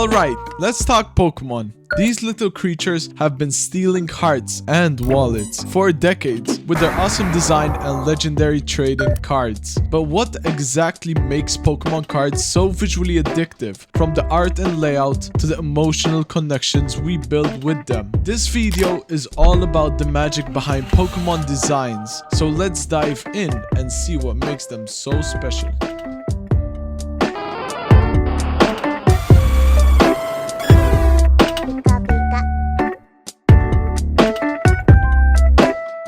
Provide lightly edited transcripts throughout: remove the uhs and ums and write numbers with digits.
Alright, let's talk Pokemon. These little creatures have been stealing hearts and wallets for decades with their awesome design and legendary trading cards. But what exactly makes Pokemon cards so visually addictive? From the art and layout to the emotional connections we build with them. This video is all about the magic behind Pokemon designs, so let's dive in and see what makes them so special.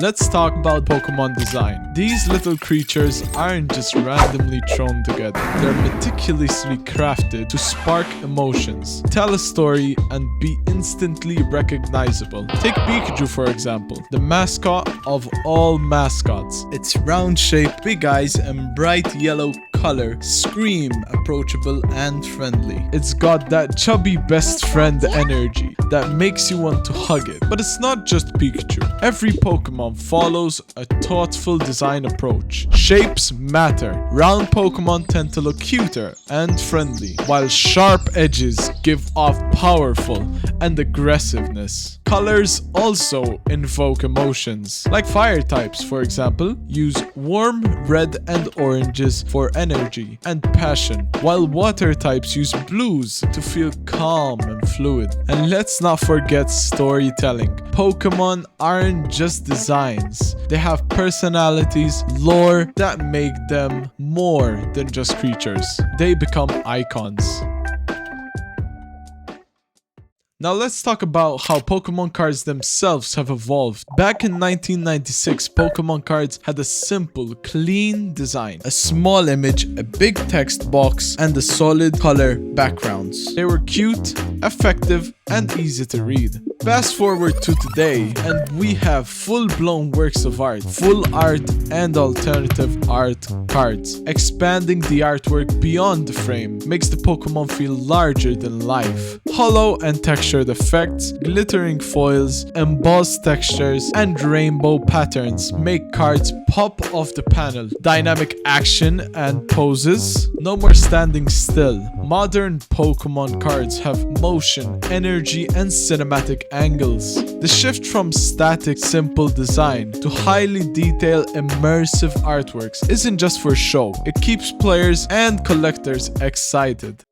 Let's talk about Pokemon design. These little creatures aren't just randomly thrown together. They're meticulously crafted to spark emotions, tell a story, and be instantly recognizable. Take Pikachu for example, the mascot of all mascots. Its round shape, big eyes, and bright yellow color scream approachable and friendly. It's got that chubby best friend energy that makes you want to hug it. But it's not just Pikachu. Every Pokemon follows a thoughtful design approach. Shapes matter. Round Pokemon tend to look cuter and friendly, while sharp edges give off powerful and aggressiveness. Colors also invoke emotions. Like fire types, for example, use warm red and oranges for energy and passion, while water types use blues to feel calm and fluid. And let's not forget storytelling. Pokemon aren't just designs. They have personalities, lore that make them more than just creatures. They become icons. Now let's talk about how Pokemon cards themselves have evolved. Back in 1996, Pokemon cards had a simple, clean design. A small image, a big text box, and a solid color backgrounds. They were cute, effective, and easy to read. Fast forward to today, and we have full-blown works of art, full art and alternative art cards. Expanding the artwork beyond the frame makes the Pokemon feel larger than life. Hollow and textured effects, glittering foils, embossed textures, and rainbow patterns make cards pop off the panel. Dynamic action and poses. No more standing still. Modern Pokemon cards have motion, energy, and cinematic angles. The shift from static, simple design to highly detailed, immersive artworks isn't just for show. It keeps players and collectors excited.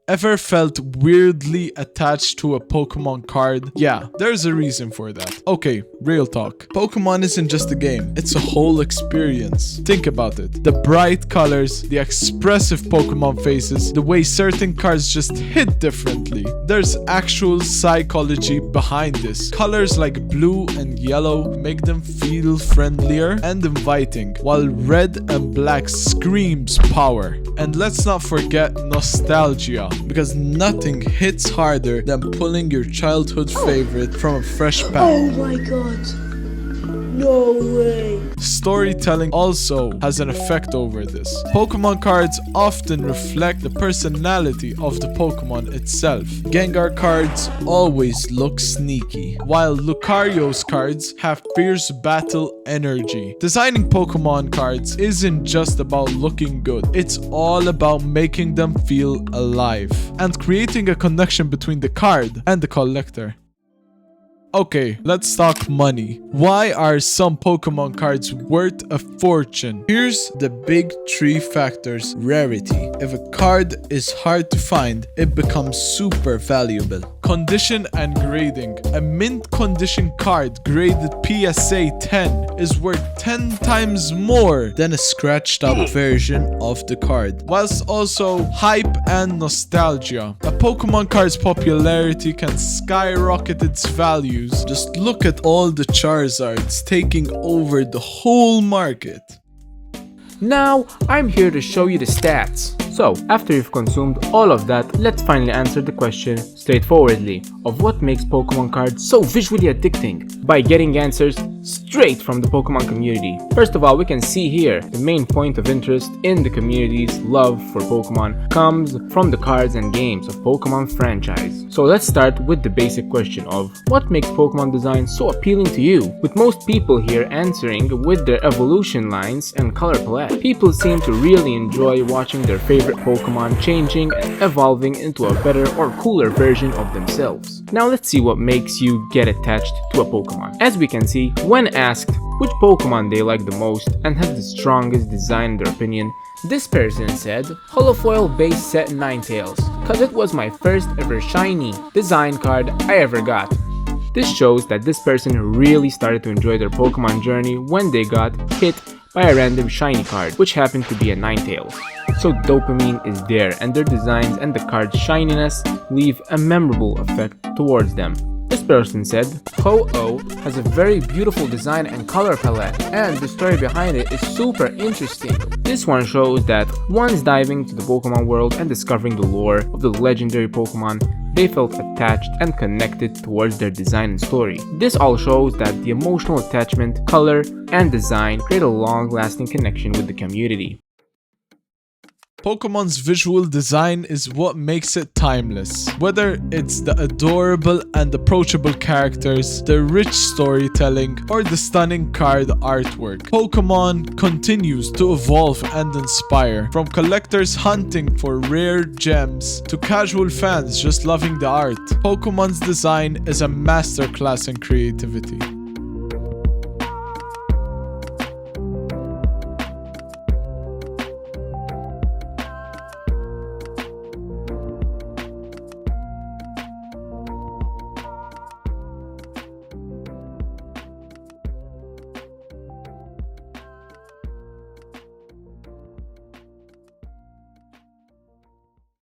Ever felt weirdly attached to a Pokemon card? Yeah, there's a reason for that. Okay, real talk. Pokemon isn't just a game, it's a whole experience. Think about it. The bright colors, the expressive Pokemon faces, the way certain cards just hit differently. There's actual psychology behind this. Colors like blue and yellow make them feel friendlier and inviting, while red and black screams power. And let's not forget nostalgia, because nothing hits harder than pulling your childhood favorite from a fresh pack. Oh my god. No way. Storytelling also has an effect over this. Pokemon cards often reflect the personality of the Pokemon itself. Gengar cards always look sneaky, while Lucario's cards have fierce battle energy. Designing Pokemon cards isn't just about looking good, it's all about making them feel alive and creating a connection between the card and the collector. Okay, let's talk money. Why are some Pokemon cards worth a fortune? Here's the big three factors. Rarity. If a card is hard to find, it becomes super valuable. Condition and grading. A mint condition card graded PSA 10 is worth 10 times more than a scratched up version of the card. Whilst also hype and nostalgia. A Pokemon card's popularity can skyrocket its value. Just look at all the Charizards taking over the whole market. Now, I'm here to show you the stats. So, after you've consumed all of that, let's finally answer the question straightforwardly of what makes Pokemon cards so visually addicting. By getting answers straight from the Pokemon community. First of all, we can see here the main point of interest in the community's love for Pokemon comes from the cards and games of Pokemon franchise. So let's start with the basic question of what makes Pokemon design so appealing to you? With most people here answering with their evolution lines and color palette. People seem to really enjoy watching their favorite Pokemon changing and evolving into a better or cooler version of themselves. Now let's see what makes you get attached to a Pokemon. As we can see, when asked which Pokemon they like the most and has the strongest design in their opinion, this person said Holofoil base set Ninetales, cause it was my first ever shiny design card I ever got. This shows that this person really started to enjoy their Pokemon journey when they got hit by a random shiny card, which happened to be a Ninetales. So dopamine is there and their designs and the card's shininess leave a memorable effect towards them. This person said, Ho-Oh has a very beautiful design and color palette, and the story behind it is super interesting. This one shows that once diving to the Pokemon world and discovering the lore of the legendary Pokemon, they felt attached and connected towards their design and story. This all shows that the emotional attachment, color, and design create a long-lasting connection with the community. Pokemon's visual design is what makes it timeless. Whether it's the adorable and approachable characters, the rich storytelling, or the stunning card artwork, Pokemon continues to evolve and inspire. From collectors hunting for rare gems to casual fans just loving the art, Pokemon's design is a masterclass in creativity.